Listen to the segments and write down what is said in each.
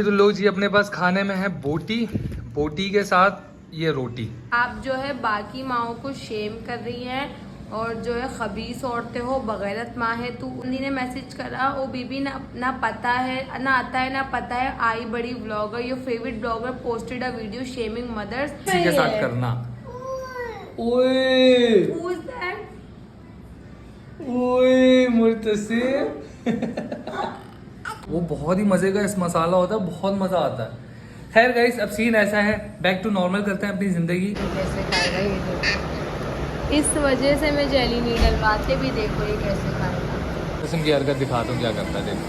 तो लो जी, अपने पास खाने में है बोटी, बोटी के साथ ये रोटी। आप जो है बाकी माओं को शेम कर रही हैं और जो है खबीस औरतें हो, बगैरत माँ है। तू उन्हीं ने मैसेज करा, ओ बीबी ना पता है ना आता है ना पता है, आई बड़ी blogger, your favourite blogger posted a video shaming mothers. इसी के साथ करना। ओए Who's that? ओए मुर्तसिर। वो बहुत ही मजे का इस मसाला होता है, बहुत मजा आता है। खैर गाइस, अब सीन ऐसा है, बैक टू नॉर्मल करते हैं अपनी जिंदगी। कैसे खाएगा ये देखो, इस वजह से मैं जेली नहीं डलवाते भी, देखो ये कैसे खाएगा। किस्म की हरकत दिखाता हूँ क्या करता है, देखो।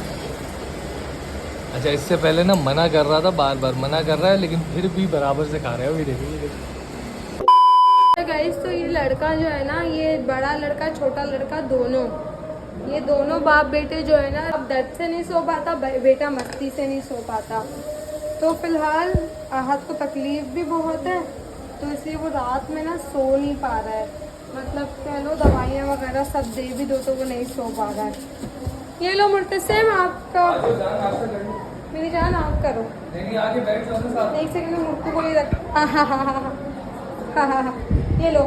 अच्छा, इससे पहले ना मना कर रहा था, बार बार मना कर रहा है, लेकिन फिर भी बराबर से खा रहे हो। ये देखो गाइस, तो ये लड़का जो है ना, ये बड़ा लड़का छोटा लड़का दोनों, ये दोनों बाप बेटे जो है ना, अब दर्द से नहीं सो पाता, बेटा मस्ती से नहीं सो पाता। तो फिलहाल आहत को तकलीफ भी बहुत है, तो इसलिए वो रात में ना सो नहीं पा रहा है। मतलब कह लो दवाइयाँ वगैरह सब दे भी दो तो वो नहीं सो पा रहा है। ये लो मुर्तसिम, आपका मेरी जान आप करो। एक सेकंड में मुर्कू को ही रख। हाँ, ये लो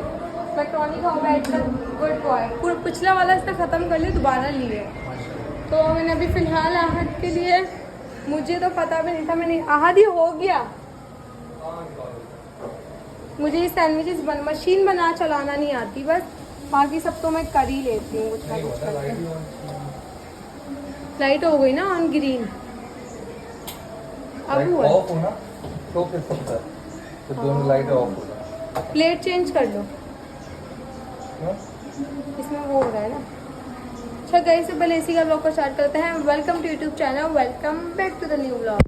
मैक्रोनी खाओ बैठ कर, गुड बॉय। पूरा पिछला वाला इसने ख़त्म कर लिया, दोबारा लिए। तो मैंने अभी फ़िलहाल आहत के लिए, मुझे तो पता भी नहीं था, मैंने आहत ही हो गया। मुझे ये सैंडविचेस मशीन बना चलाना नहीं आती, बस बाकी सब तो मैं कर ही लेती हूँ कुछ ना कुछ करके। लाइट हो गई ना ऑन ग्रीन, अब हुआ ऑफ हो ना तो फिर सकता है, तो दोनों लाइट ऑफ हो जाए। प्लेट चेंज कर लो, इसमें वो हो रहा है ना। अच्छा गाइस, से पहले इसी का ब्लॉग को स्टार्ट करते हैं। Welcome to YouTube channel, welcome back to the new blog.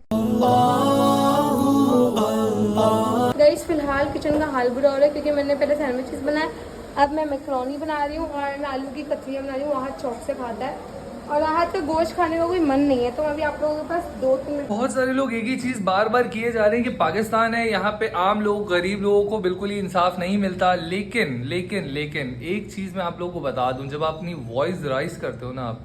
Guys, फिलहाल किचन का हाल बुरा हो रहा है क्योंकि मैंने पहले सैंडविचेस बनाए, अब मैं मैक्रोनी बना रही हूँ और मैं आलू की कतरियाँ बना रही हूँ। वहाँ चौक से खाता है और आहत का गोश्त खाने का कोई मन नहीं है, तो अभी आप लोगों के पास 2-3 मिनट। बहुत सारे लोग एक ही चीज बार बार किए जा रहे हैं कि पाकिस्तान है, यहाँ पे आम लोग, गरीब लोगों को बिल्कुल ही इंसाफ नहीं मिलता। लेकिन लेकिन लेकिन एक चीज मैं आप लोगों को बता दूं, जब आप अपनी वॉइस राइज करते हो ना आप,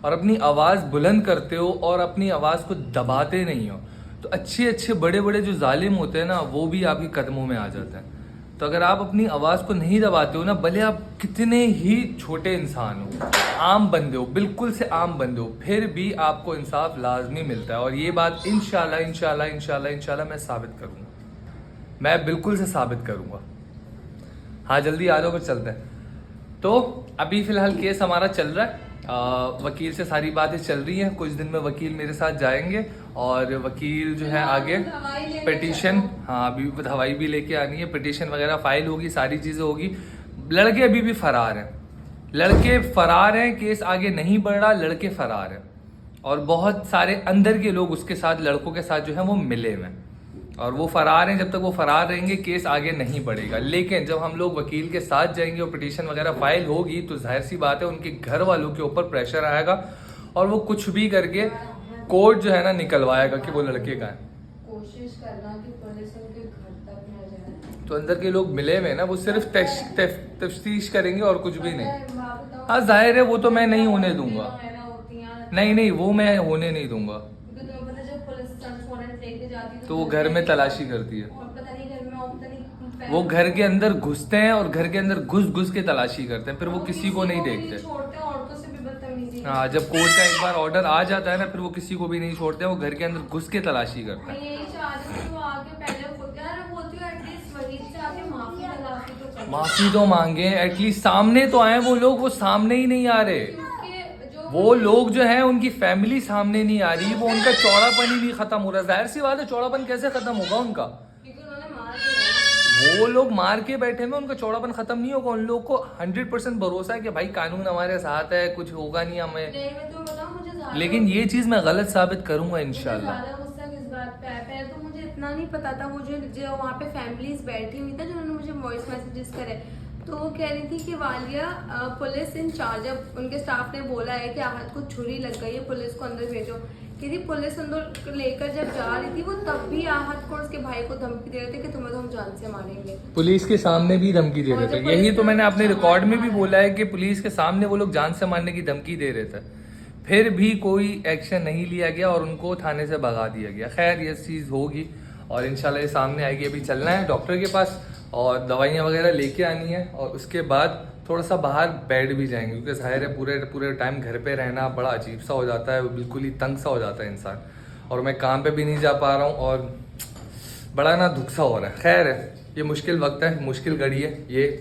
और अपनी आवाज बुलंद करते हो और अपनी आवाज को दबाते नहीं हो, तो अच्छे अच्छे बड़े बड़े जो जालिम होते हैं ना, वो भी आपके कदमों में आ जाते हैं। तो अगर आप अपनी आवाज़ को नहीं दबाते हो ना, भले आप कितने ही छोटे इंसान हो, आम बंदे हो, बिल्कुल से आम बंदे हो, फिर भी आपको इंसाफ लाजमी मिलता है। और ये बात इंशाल्लाह इंशाल्लाह इंशाल्लाह इंशाल्लाह मैं साबित करूँगा, मैं बिल्कुल से साबित करूँगा। हाँ, जल्दी आ जाओ, फिर चलते हैं। तो अभी फ़िलहाल केस हमारा चल रहा है, वकील से सारी बातें चल रही हैं। कुछ दिन में वकील मेरे साथ जाएंगे और वकील जो है आगे पिटीशन, हाँ अभी दवाई भी लेके आनी है, पिटीशन वगैरह फाइल होगी, सारी चीज़ें होगी। लड़के अभी भी फरार हैं, लड़के फरार हैं, केस आगे नहीं बढ़ रहा, लड़के फरार हैं। और बहुत सारे अंदर के लोग उसके साथ, लड़कों के साथ जो है वो मिले हुए हैं और वो फरार हैं। जब तक वो फरार रहेंगे केस आगे नहीं बढ़ेगा। लेकिन जब हम लोग वकील के साथ जाएंगे और पिटीशन वगैरह फाइल होगी, तो जाहिर सी बात है उनके घर वालों के ऊपर प्रेशर आएगा और वो कुछ भी करके कोर्ट जो है ना निकलवाएगा कि वो लड़के का है। कोशिश करना कि पुलिस उनके घर तक न जाए। तो अंदर के लोग मिले हुए ना, वो सिर्फ तफ्तीश करेंगे और कुछ भी नहीं। हाँ जाहिर है, वो तो मैं नहीं होने दूंगा, नहीं नहीं वो मैं होने नहीं दूंगा। तो वो घर में तलाशी करती है, वो घर के अंदर घुसते हैं और घर के अंदर घुस घुस के तलाशी करते हैं, फिर वो किसी को नहीं देखते। हाँ, जब कोर्ट का एक बार ऑर्डर आ जाता है ना, फिर वो किसी को भी नहीं छोड़ते हैं, वो घर के अंदर घुस के तलाशी करते हैं। माफी तो मांगे, एटलीस्ट सामने तो आए वो लोग, वो सामने ही नहीं आ रहे। वो लोग जो हैं उनकी फैमिली सामने नहीं आ रही, वो उनका चौड़ापन ही नहीं खत्म हो रहा। जाहिर सी बात है, चौड़ापन कैसे खत्म होगा उनका? वो लोग मार के बैठे में, उनका चौड़ापन खत्म नहीं होगा। उन लोग को 100% भरोसा है कि भाई कानून हमारे साथ है, कुछ होगा नहीं हमें। लेकिन ये चीज मैं गलत साबित करूंगा इंशाल्लाह। तो मुझे इतना नहीं पता था, मुझे जो वहाँ पे फैमिलीज बैठी हुई था जिन्होंने मुझे वॉइस मैसेजेस करे, तो वो कह रही थी कि वालिया पुलिस इंचार्ज, अब उनके स्टाफ ने बोला है कि आहत को छुरी लग गई है, पुलिस को अंदर भेजो। कि पुलिस अंदर लेकर जब जा रही थी, वो तब भी आहत को और उसके भाई को धमकी दे रहे थे कि तुम्हें तो हम जान से मारेंगे। पुलिस के सामने भी धमकी दे रहे थे, यही तो मैंने अपने रिकॉर्ड में भी बोला है कि पुलिस के सामने वो लोग जान से मारने की धमकी दे रहे थे। फिर भी कोई एक्शन नहीं लिया गया और उनको थाने से भगा दिया गया। खैर ये चीज़ होगी और इंशाल्लाह ये सामने आएगी। अभी चलना है डॉक्टर के पास और दवाइयाँ वगैरह लेके आनी है और उसके बाद थोड़ा सा बाहर बैठ भी जाएंगे, क्योंकि ज़ाहिर है पूरे पूरे टाइम घर पे रहना बड़ा अजीब सा हो जाता है, बिल्कुल ही तंग सा हो जाता है इंसान। और मैं काम पे भी नहीं जा पा रहा हूँ और बड़ा ना दुख सा हो रहा है। खैर ये मुश्किल वक्त है, मुश्किल घड़ी है, ये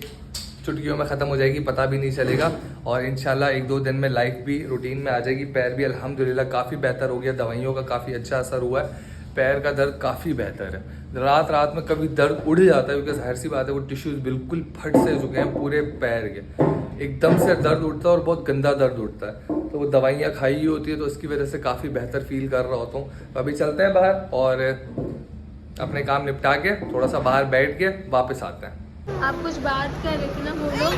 चुटकियों में ख़त्म हो जाएगी, पता भी नहीं चलेगा। और इंशाल्लाह 1-2 दिन में लाइफ भी रूटीन में आ जाएगी। पैर भी अल्हम्दुलिल्लाह काफ़ी बेहतर हो गया, दवाइयों का काफ़ी अच्छा असर हुआ है, पैर का दर्द काफ़ी बेहतर है। रात रात में कभी दर्द उड़ जाता है, क्योंकि जाहिर सी बात है वो टिश्यूज़ बिल्कुल फट से चुके हैं पूरे पैर के, एकदम से दर्द उठता है और बहुत गंदा दर्द उठता है। तो वो दवाइयाँ खाई हुई होती है तो उसकी वजह से काफ़ी बेहतर फील कर रहा होता हूँ। तो अभी चलते हैं बाहर और अपने काम निपटा के थोड़ा सा बाहर बैठ के वापस आते हैं। आप कुछ बात कर रहे थे ना, बोलो।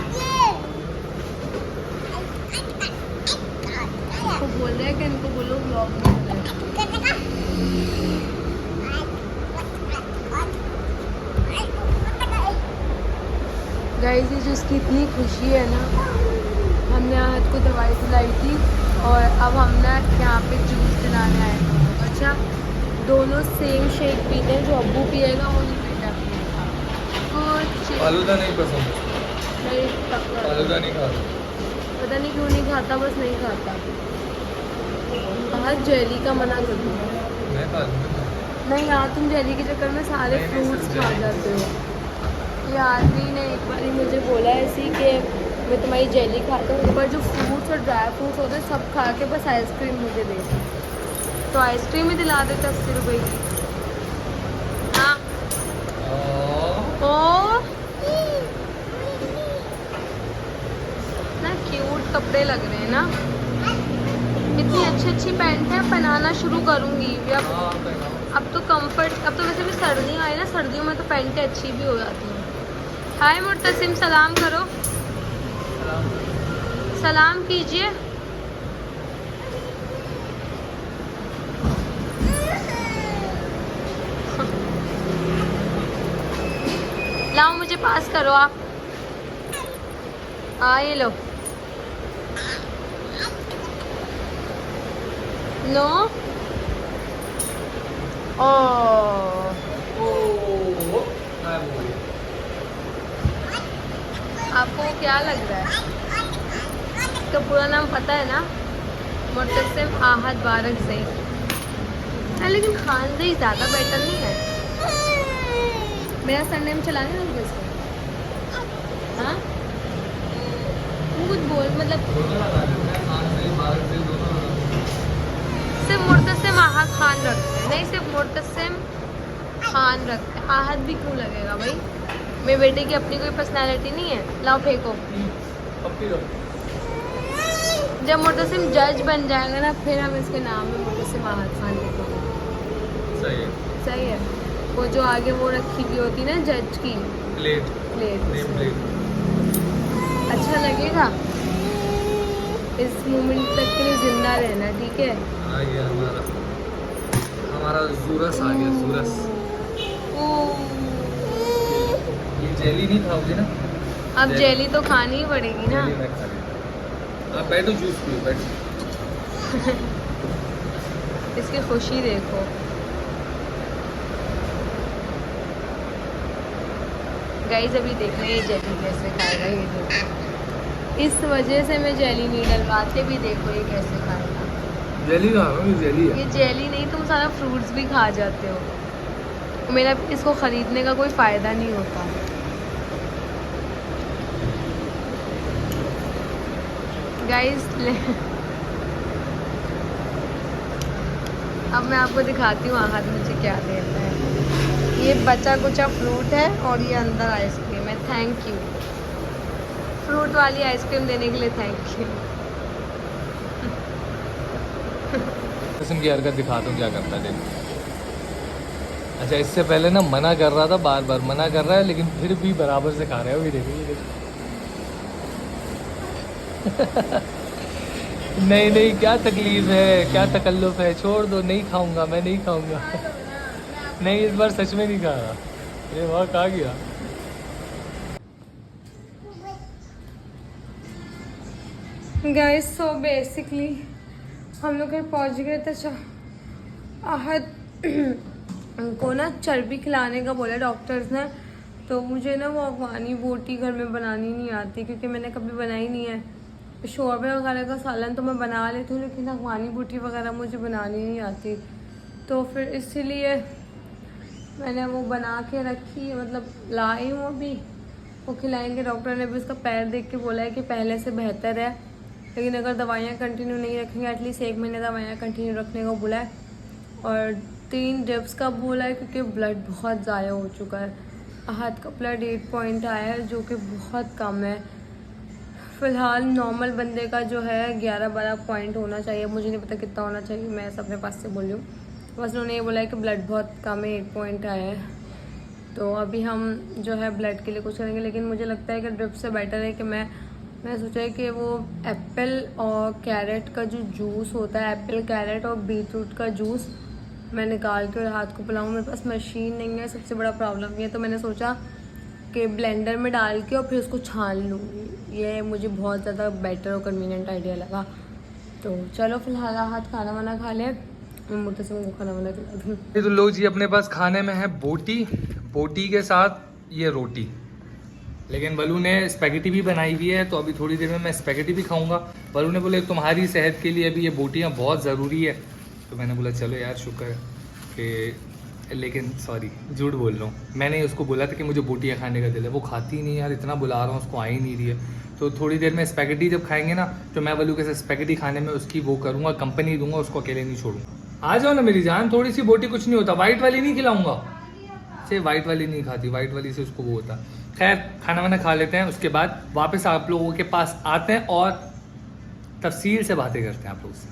वो बोल रहे हैं कि इनको बोलो व्लॉग में गाइस, ये जिसकी इतनी खुशी है ना, हमने आज को दवाई दिलाई थी और अब हम ना यहाँ पे जूस दिलाने आए थे। अच्छा, दोनों सेम शेक पीते हैं, जो अब्बू पिएगा वो नहीं बेटा पिएगा। कुछ फालूदा नहीं पसंद, नहीं पकड़ा, फालूदा नहीं खाता, पता नहीं क्यों नहीं खाता, बस नहीं खाता। आज जेली का मना कर दूँगा। मैं खा लूँगा। नहीं यार, तुम जेली के चक्कर में सारे नहीं, फ्रूट्स सिर्फ खा jelly। जाते हो। ये आदमी ने एक बार मुझे बोला ऐसी कि मैं तुम्हारी जेली खाता हूँ, पर जो फ्रूट्स और ड्राई फ्रूट्स होते हैं सब खा के बस आइसक्रीम मुझे दे दी। तो आइसक्रीम ही दिला देते 80 रुपए की। हाँ ओ ना, क्यूट कपड़े लग रहे हैं ना, इतनी अच्छी पैंट है, पहनाना शुरू करूँगी अब तो कंफर्ट। अब तो वैसे भी सर्दियाँ आई ना, सर्दियों में तो पैंटें अच्छी भी हो जाती हैं। हाय मुर्तसिम, सलाम करो, सलाम कीजिए। लाओ मुझे पास करो आप। ये लो। नो आपको क्या लग रहा है? इसका पूरा नाम पता है ना? मुर्तसिम आहद बारक ज़ई। लेकिन खान ज़ई ज़्यादा बेटर नहीं है। मेरा सरनेम चलाने ना इसको। हाँ, तुम कुछ बोल, मतलब सिर्फ मुर्तसिम आहद खान रखते हैं, नहीं सिर्फ मुर्तसिम खान रखते हैं। आहद भी क्यों लगेगा भाई? मेरे बेटे की अपनी कोई पर्सनालिटी नहीं है। लाओ फेंको। जब मुर्तसिम जज बन जाएगा ना, फिर हम इसके नाम में मुर्तसिम आहद खान लिखेंगे। सही है, सही है। वो जो आगे वो रखी हुई होती ना जज की प्लेट, प्लेट, नेम प्लेट। अच्छा लगेगा। इस मोमेंट तक के लिए जिंदा रहना, ठीक है? आ गया हमारा ज़ूरस आ गया, ज़ूरस। ये जेली नहीं खाओगे ना? अब जेली तो खानी ही पड़ेगी ना। जेली मैं खा लेता। आप बैठो, जूस पियो, बैठो। इसकी खुशी देखो। गाइस अभी देखना ये जेली कैसे खाएगा, ये देखो। इस वजह से मैं जेली नहीं डलवाते, भी देखो ये कैसे खाएगा। जेली खा रहा हूँ, ये जेली है। ये जेली नहीं, तुम सारा फ्रूट्स भी खा जाते हो। मेरा इसको खरीदने का कोई फ़ायदा नहीं होता। गाइस अब मैं आपको दिखाती हूँ आहद मुझे क्या देता है। ये बचा कुचा फ्रूट है और ये अंदर आइसक्रीम है। थैंक यू, फ्रूट वाली आइसक्रीम देने के लिए थैंक यू। किस्म की हरकत दिखाता हूँ क्या करता है, देखो। अच्छा, इससे पहले ना मना कर रहा था, बार बार मना कर रहा है, लेकिन फिर भी बराबर से खा रहे हो। ये देखो, ये देखो। नहीं नहीं, क्या तकलीफ है, क्या तकल्लुफ है, छोड़ दो, नहीं खाऊंगा, मैं नहीं खाऊंगा। नहीं, इस बार सच में नहीं खा रहा। ये वहाँ कहाँ गया? गाइस सो बेसिकली हम लोग घर पहुंच गए तो आहद को ना चर्बी खिलाने का बोला डॉक्टर्स ने। तो मुझे ना वो अफगानी बोटी घर में बनानी नहीं आती, क्योंकि मैंने कभी बनाई नहीं है। शोरबे वगैरह का सालन तो मैं बना लेती हूँ, लेकिन अफगानी बोटी वगैरह मुझे बनानी नहीं आती। तो फिर इसीलिए मैंने वो बना के रखी है, मतलब लाई हूँ अभी। वो खिलाएंगे। डॉक्टर ने भी उसका पैर देख के बोला है कि पहले से बेहतर है, लेकिन अगर दवाइयाँ कंटिन्यू नहीं रखेंगे, एटलीस्ट 1 महीने दवाइयाँ कंटिन्यू रखने को बोला है। और 3 ड्रिप्स का बोला है, क्योंकि ब्लड बहुत ज़ाया हो चुका है। हाथ का ब्लड 8 पॉइंट आया है, जो कि बहुत कम है। फ़िलहाल नॉर्मल बंदे का जो है 11-12 पॉइंट होना चाहिए। मुझे नहीं पता कितना होना चाहिए, मैं ऐसा अपने पास से बोल रही हूँ। बस उन्होंने ये बोला है कि ब्लड बहुत कम है, 8 पॉइंट आया है। तो अभी हम जो है ब्लड के लिए कुछ करेंगे, लेकिन मुझे लगता है कि ड्रिप से बेटर है कि मैं सोचा है कि वो एप्पल और कैरेट का जो जूस होता है, एप्पल कैरेट और बीटरूट का जूस मैं निकाल के और हाथ को पिलाऊँ। मेरे पास मशीन नहीं है, सबसे बड़ा प्रॉब्लम ये है। तो मैंने सोचा कि ब्लेंडर में डाल के और फिर उसको छान लूँगी। ये मुझे बहुत ज़्यादा बेटर और कन्वीनियंट आइडिया लगा। तो चलो फिलहाल हाथ खाना वाना खा लें, मैं मुर्तसिम को खाना वाना खिला दूँ। तो लो जी, अपने पास खाने में है बोटी के साथ ये रोटी। लेकिन बलू ने स्पैगेटी भी बनाई हुई है, तो अभी थोड़ी देर में मैं स्पैगेटी भी खाऊंगा। बलू ने बोले तुम्हारी सेहत के लिए अभी ये बोटियाँ बहुत ज़रूरी है। तो मैंने बोला चलो यार, शुक्र है कि, लेकिन सॉरी झूठ बोल रहा हूँ। मैंने ही उसको बोला था कि मुझे बोटियाँ खाने का दिल है, वो खाती नहीं यार, इतना बुला रहा हूँ उसको आ ही नहीं रही है। तो थोड़ी देर में स्पैगेटी जब खाएंगे ना, तो मैं बलू के साथ स्पैगेटी खाने में उसकी वो करूँगा, कंपनी दूंगा, उसको अकेले नहीं छोड़ूंगा। आ जाओ ना मेरी जान, थोड़ी सी बोटी कुछ नहीं होता। वाइट वाली नहीं खिलाऊंगा, से वाइट वाली नहीं खाती, वाइट वाली से उसको वो होता। खैर खाना वाना खा लेते हैं, उसके बाद वापस आप लोगों के पास आते हैं और तफसील से बातें करते हैं आप लोगों से।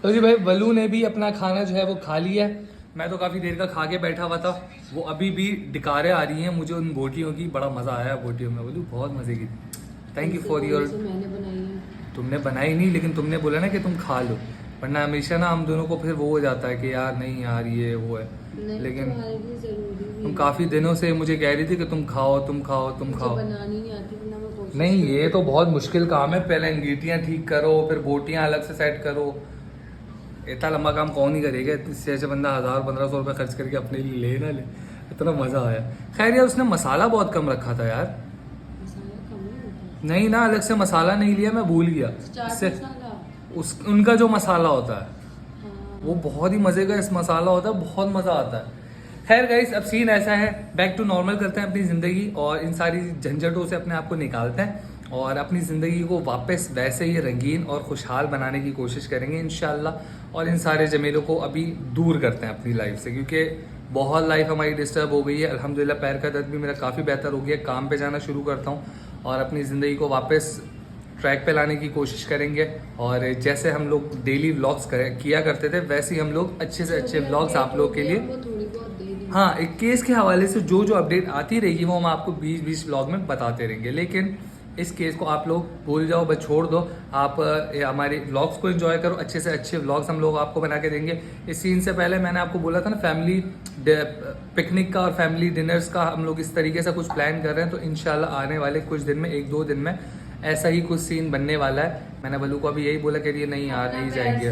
तो जी भाई, बलू ने भी अपना खाना जो है वो खा लिया है। मैं तो काफ़ी देर का खा के बैठा हुआ था। वो अभी भी डिकारें आ रही हैं मुझे उन बोटियों की। बड़ा मज़ा आया बोटियों में, बोलूँ बहुत मज़े की थी। Thank you for your. मैंने बनाई है। तुमने बनाई नहीं, लेकिन तुमने बोला ना कि तुम खा लो, वरना हमेशा ना हम दोनों को फिर वो हो जाता है कि यार नहीं यार ये वो है। लेकिन तुम काफ़ी दिनों से मुझे कह रही थी कि तुम खाओ तुम खाओ तुम खाओ। बनानी नहीं आती, वरना मैं कोशिश नहीं, ये तो बहुत मुश्किल काम है। पहले अंगीठियाँ ठीक करो, फिर बोटियाँ अलग से सेट करो। इतना लंबा काम कौन ही करेगा? इससे ऐसे बंदा 1000-1500 रुपये खर्च करके अपने लिए ले ना ले। इतना मज़ा आया। खैर यार, उसने मसाला बहुत कम रखा था यार। मसाला कम नहीं होता। नहीं ना, अलग से मसाला नहीं लिया, मैं भूल गया। चाट मसाला उनका जो मसाला होता है हाँ। वो बहुत ही मज़े का इस मसाला होता है, बहुत मज़ा आता है। खैर गाइस, अब सीन ऐसा है, बैक टू नॉर्मल करते हैं अपनी ज़िंदगी और इन सारी झंझटों से अपने आप को निकालते हैं और अपनी ज़िंदगी को वापस वैसे ही रंगीन और खुशहाल बनाने की कोशिश करेंगे इंशाल्लाह। और इन सारे जमेलों को अभी दूर करते हैं अपनी लाइफ से, क्योंकि बहुत लाइफ हमारी डिस्टर्ब हो गई है। अल्हम्दुलिल्लाह पैर का दर्द भी मेरा काफ़ी बेहतर हो गया। काम पे जाना शुरू करता हूँ और अपनी ज़िंदगी को वापस ट्रैक पे लाने की कोशिश करेंगे। और जैसे हम लोग डेली व्लॉग्स किया करते थे, वैसे ही हम लोग अच्छे से अच्छे व्लॉग्स आप लोग के लिए, हाँ, एक केस के हवाले से जो जो अपडेट आती रहेगी वो हम आपको 20-20 व्लॉग में बताते रहेंगे। लेकिन इस केस को आप लोग भूल जाओ, बस छोड़ दो। आप हमारे व्लॉग्स को एंजॉय करो, अच्छे से अच्छे व्लॉग्स हम लोग आपको बना के देंगे। इस सीन से पहले मैंने आपको बोला था ना, फैमिली पिकनिक का और फैमिली डिनर्स का हम लोग इस तरीके से कुछ प्लान कर रहे हैं। तो इंशाल्लाह आने वाले कुछ दिन में, 1-2 दिन में ऐसा ही कुछ सीन बनने वाला है। मैंने बलू को अभी यही बोला कि ये नहीं यार नहीं जाएंगे,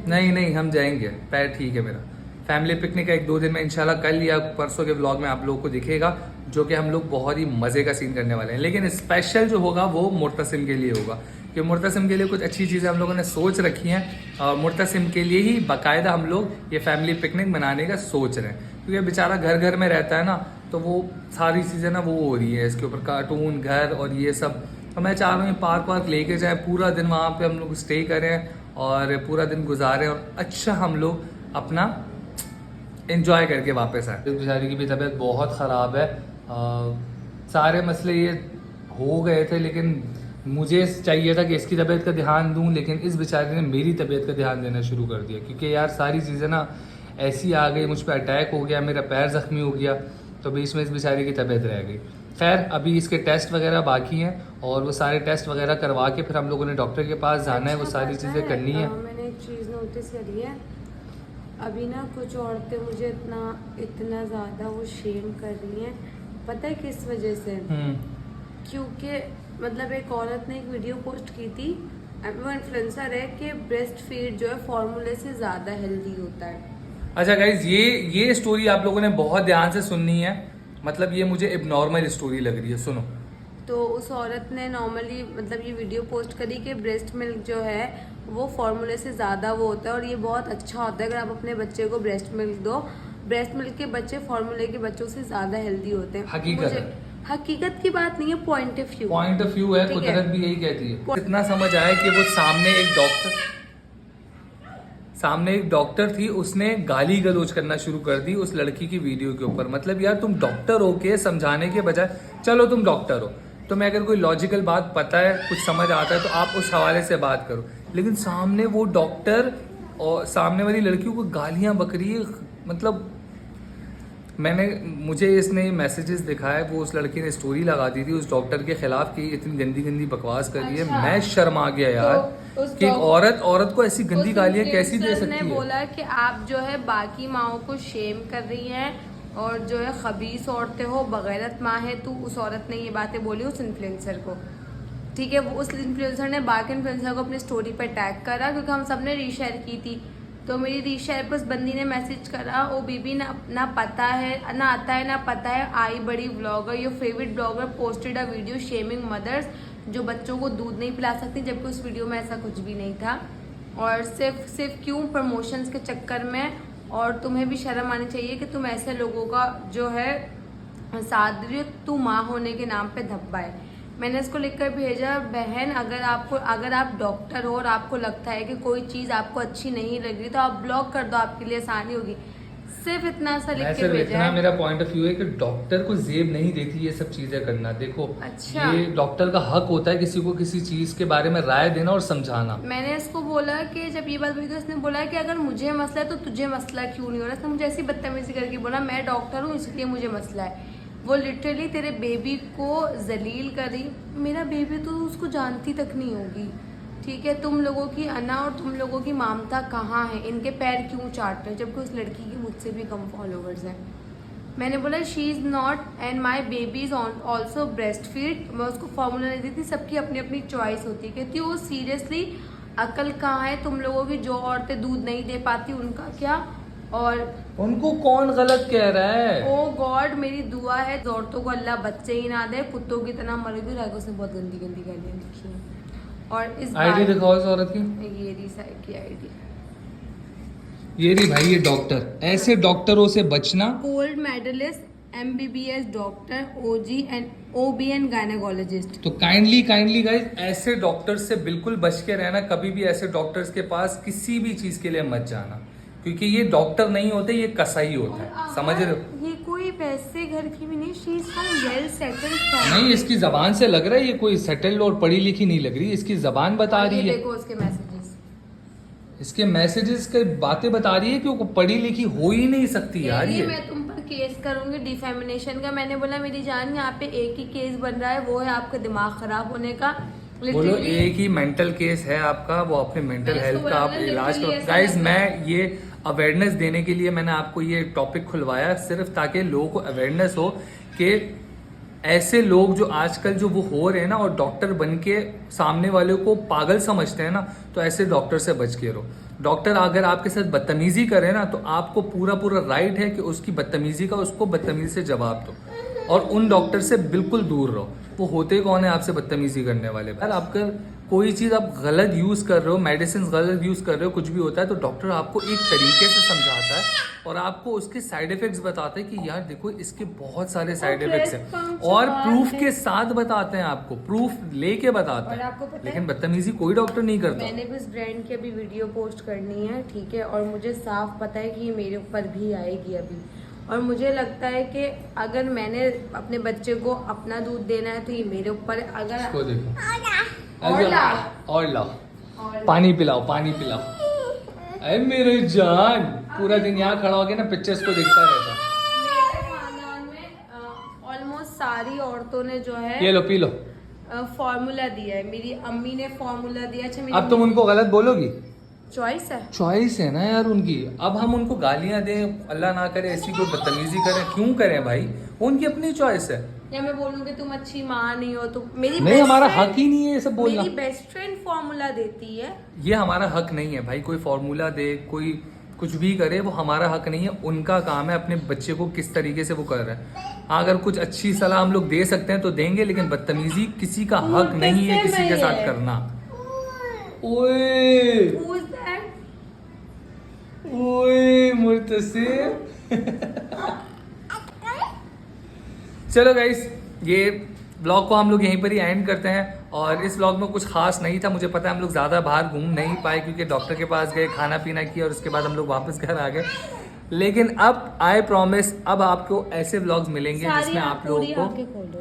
नहीं हम जाएंगे, पैर ठीक है मेरा। फैमिली पिकनिक का 1-2 दिन में इंशाल्लाह कल या परसों के व्लॉग में आप लोगों को दिखेगा, जो कि हम लोग बहुत ही मज़े का सीन करने वाले हैं। लेकिन स्पेशल जो होगा वो मुर्तसिम के लिए होगा, कि मुर्तसिम के लिए कुछ अच्छी चीज़ें हम लोगों ने सोच रखी हैं और मुर्तसिम के लिए ही बाकायदा हम लोग ये फैमिली पिकनिक मनाने का सोच रहे हैं। क्योंकि बेचारा घर घर में रहता है ना, तो वो सारी चीज़ें ना वो हो रही है इसके ऊपर, कार्टून, घर और ये सब। तो मैं चाह रहा हूँ पार्क वार्क लेके जाए, पूरा दिन वहाँ पे हम लोग स्टे करें और पूरा दिन गुजारें और अच्छा हम लोग अपना एंजॉय करके वापस आए। इस बेचारी की भी तबीयत बहुत ख़राब है। सारे मसले ये हो गए थे, लेकिन मुझे चाहिए था कि इसकी तबीयत का ध्यान दूं, लेकिन इस बेचारी ने मेरी तबीयत का ध्यान देना शुरू कर दिया। क्योंकि यार सारी चीज़ें ना ऐसी आ गई, मुझ पर अटैक हो गया, मेरा पैर ज़ख्मी हो गया, तो बीच में इस बेचारी की तबीयत रह गई। खैर अभी इसके टेस्ट वगैरह बाकी हैं और वो सारे टेस्ट वगैरह करवा के फिर हम लोगों ने डॉक्टर के पास जाना है, वो सारी चीज़ें करनी है। मैंने एक चीज़ नोटिस करी है, अभी ना कुछ औरतें मुझे इतना ज़्यादा वो शेम कर रही हैं। पता है किस वजह से? क्योंकि मतलब एक औरत ने एक वीडियो पोस्ट की थी वो इन्फ्लुएंसर है कि ब्रेस्ट फीड जो है फॉर्मूले से ज्यादा हेल्दी होता है। अच्छा गाइज, ये स्टोरी आप लोगों ने बहुत ध्यान से सुननी है, मतलब ये मुझे एबनॉर्मल स्टोरी लग रही है, सुनो। तो उस औरत ने नॉर्मली मतलब ये वीडियो पोस्ट करी कि ब्रेस्ट मिल्क जो है वो फॉर्मूले से ज़्यादा वो होता है और ये बहुत अच्छा होता है अगर आप अपने बच्चे को ब्रेस्ट मिल्क दो। ब्रेस्ट मिल्क के बच्चे फॉर्मूले के बच्चों से ज़्यादा हेल्दी होते हैं। हकीकत की बात नहीं है, पॉइंट ऑफ व्यू है। कुदरत भी यही कहती है। इतना समझ आया कि वो सामने एक डॉक्टर थी, उसने गाली गलौज करना शुरू कर दी उस लड़की की वीडियो के ऊपर। मतलब यार तुम डॉक्टर हो के समझाने के बजाय, चलो तुम डॉक्टर हो, तुम्हें अगर कोई लॉजिकल बात पता है, कुछ समझ आता है तो आप उस हवाले से बात करो, लेकिन सामने वो डॉक्टर और सामने वाली लड़कियों को गालियां बक रही है। मतलब मुझे इसने मैसेजेस दिखाया, वो उस लड़की ने स्टोरी लगा दी थी उस डॉक्टर के खिलाफ कि इतनी गंदी गंदी बकवास कर रही है। अच्छा, मैं शर्मा गया यार कि औरत को ऐसी गंदी गालियां कैसी दे सकती है। ने बोला कि आप जो है बाकी माओं को शेम कर रही हैं और जो है खबीस औरतें हो, बगैरत माँ है तू। उस औरत ने ये बातें बोली उस इन्फ्लुएंसर को, ठीक है। वो उस इन्फ्लुएंसर ने बाकी इन्फ्लुएंसर को अपनी स्टोरी पर टैग करा क्योंकि हम सब ने रीशेयर की थी। तो मेरी रीशेयर पर उस बंदी ने मैसेज करा, ओ बीबी ना पता है, ना आता है, ना पता है, आई बड़ी blogger, your favourite blogger posted a video shaming mothers जो बच्चों को दूध नहीं पिला सकती, जबकि उस वीडियो में ऐसा कुछ भी नहीं था। और सिर्फ क्यों प्रमोशंस के चक्कर में, और तुम्हें भी शर्म आनी चाहिए कि तुम ऐसे लोगों का जो है साथ दे रही हो, तू माँ होने के नाम पे धब्बा है। मैंने इसको लिखकर भेजा, बहन अगर आप डॉक्टर हो और आपको लगता है कि कोई चीज़ आपको अच्छी नहीं लग रही तो आप ब्लॉक कर दो, आपके लिए आसानी होगी। सिर्फ इतना सा लिख के भेजा है। मेरा पॉइंट ऑफ व्यू है कि डॉक्टर को जेब नहीं देती ये सब चीजें करना। देखो अच्छा, ये डॉक्टर का हक होता है किसी को किसी चीज के बारे में राय देना और समझाना। मैंने इसको बोला कि जब ये बात हुई तो इसने बोला कि अगर मुझे मसला है तो तुझे मसला क्यों नहीं हो रहा। इसने मुझे ऐसी बदतमीजी करके बोला मैं डॉक्टर हूँ इसलिए मुझे मसला है। वो लिटरली तेरे बेबी को जलील करी। मेरा बेबी तो उसको जानती तक नहीं होगी, ठीक है। तुम लोगों की अना और तुम लोगों की ममता कहाँ है, इनके पैर क्यों चाट रहे हो, जबकि उस लड़की की मुझसे भी कम फॉलोवर्स हैं। मैंने बोला she is not and my baby is also breast feed. मैं उसको फॉर्मूला नहीं दी थी, सबकी अपनी अपनी चॉइस होती है। कहती वो सीरियसली अकल कहाँ है तुम लोगों की, जो औरतें दूध नहीं दे पाती उनका क्या, और उनको कौन गलत कह रहा है। ओ गॉड, मेरी दुआ है औरतों को अल्लाह बच्चे ही ना दे, कुत्तों की तरह मर भी रहा। उसने बहुत गंदी गंदी गालियाँ लिखी हैं। और इस आईडी दिखाओ इस औरत की। ये रही साइड की आईडी, ये रही भाई, ये डॉक्टर। ऐसे डॉक्टरों से बचना। Gold medallist, MBBS doctor, OB and gynaecologist. तो काइंडली गाइस ऐसे डॉक्टर्स से बिल्कुल बच के रहना। कभी भी ऐसे डॉक्टर्स के पास किसी भी चीज के लिए मत जाना, क्योंकि ये डॉक्टर नहीं होते, ये कसाई होता है, समझ रहे हो। ये कोई वैसे घर की भी नहीं, शी इज वेल सेटल्ड। नहीं, इसकी जबान से लग रहा है ये कोई सेटल्ड और पढ़ी लिखी नहीं लग रही, इसकी जबान बता रही है। देखो उसके मैसेजेस, इसके मैसेजेस के बातें बता रही है कि वो पढ़ी लिखी हो ही नहीं सकती यार। ये मैं तुम पर केस करूंगी डिफेमिनेशन का। मैंने बोला मेरी जान यहाँ पे एक ही केस बन रहा है, वो है आपका दिमाग खराब होने का। बोलो एक ही मेंटल केस है आपका, वो अपने मेंटल हेल्थ का आप इलाज करो। गाइज मैं ये अवेयरनेस देने के लिए मैंने आपको ये टॉपिक खुलवाया, सिर्फ ताकि लोगों को अवेयरनेस हो कि ऐसे लोग जो आजकल जो वो हो रहे हैं ना, और डॉक्टर बन के सामने वाले को पागल समझते हैं ना, तो ऐसे डॉक्टर से बच के रहो। डॉक्टर अगर आपके साथ बदतमीजी करे ना, तो आपको पूरा राइट है कि उसकी बदतमीजी का उसको बदतमीजी से जवाब दो, और उन डॉक्टर से बिल्कुल दूर रहो। वो होते कौन है आपसे बदतमीजी करने वाले। यार आपका कोई चीज़ आप गलत यूज़ कर रहे हो, मेडिसिन गलत यूज़ कर रहे हो, कुछ भी होता है तो डॉक्टर आपको एक तरीके से समझाता है और आपको उसके साइड इफेक्ट्स बताते हैं कि यार देखो इसके बहुत सारे साइड इफेक्ट्स हैं, और प्रूफ के साथ बताते हैं, आपको प्रूफ लेके बताते हैं। लेकिन बदतमीजी कोई डॉक्टर नहीं करता। मैंने भी इस ब्रांड की अभी वीडियो पोस्ट करनी है, ठीक है, और मुझे साफ पता है कि ये मेरे ऊपर भी आएगी अभी। और मुझे लगता है कि अगर मैंने अपने बच्चे को अपना दूध देना है तो ये मेरे ऊपर। अगर इसको देखो और लाओ और पानी पिलाओ। अरे मेरे जान, पूरा दिन यहाँ खड़ा होके ना पिक्चर्स को देखता रहता। मेरे खानदान में ऑलमोस्ट सारी औरतों ने जो है ये लो पी लो। फॉर्मूला दिया है। मेरी अम्मी ने फॉर्मूला दिया। अच्छा, अब तुम उनको गलत बोलोगी? चॉइस है, चॉइस है ना यार उनकी। अब हम उनको गालियां दें, अल्लाह ना करे ऐसी कोई बदतमीजी करें, क्यों करें भाई? उनकी अपनी चॉइस है। या मैं बोलूँ कि तुम अच्छी माँ नहीं हो, तुम मेरी नहीं, best हमारा friend- हक ही नहीं है ये सब बोलना। मेरी बेस्ट फ्रेंड फॉर्मूला देती है। ये हमारा हक नहीं है भाई, कोई फॉर्मूला दे, कोई कुछ भी करे, वो हमारा हक नहीं है। उनका काम है अपने बच्चे को किस तरीके से वो कर रहा है। अगर कुछ अच्छी सलाह हम लोग दे सकते हैं तो देंगे, लेकिन बदतमीजी किसी का हक नहीं है किसी के साथ करना। ओए Who's that? ओए मुर्तसिर। चलो गाइस, ये ब्लॉग को हम लोग यहीं पर ही एंड करते हैं। और इस ब्लॉग में कुछ खास नहीं था, मुझे पता है हम लोग ज़्यादा बाहर घूम नहीं पाए क्योंकि डॉक्टर के पास गए, खाना पीना किया और उसके बाद हम लोग वापस घर आ गए। लेकिन अब आई प्रॉमिस, अब आपको ऐसे ब्लॉग्स मिलेंगे जिसमें आप लोगों को खोलो,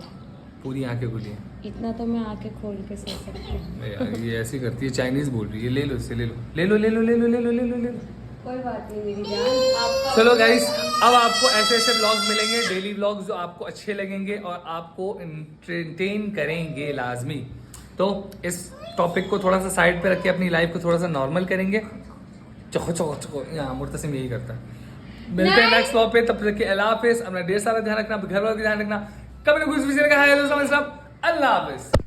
पूरी आंखें खुली इतना तो मैं आंखें खोल के सो सकती हूँ। हैं। यार ये ऐसी करती है, चाइनीज बोल रही है। ले लो इससे, ले लो ले लो ले लो ले लो ले लो ले लो ले लो। कोई बात नहीं मेरी जान, आपका चलो गाइस, अब आपको ऐसे ऐसे ब्लॉग्स मिलेंगे, डेली ब्लॉग्स जो आपको अच्छे लगेंगे और आपको एंटरटेन करेंगे लाजमी। तो इस टॉपिक को थोड़ा सा साइड पे रख के अपनी लाइफ को थोड़ा सा नॉर्मल करेंगे। चको चको चको, यहाँ मुर्तसिम यही करता है। मिलते हैं नेक्स्ट ब्लॉग पे, तब तक के अल्लाह हाफिज। अपना ढेर सारा ध्यान रखना, घर वालों का ध्यान रखना। कभी ना कुछ भी अल्लाह हाफिज।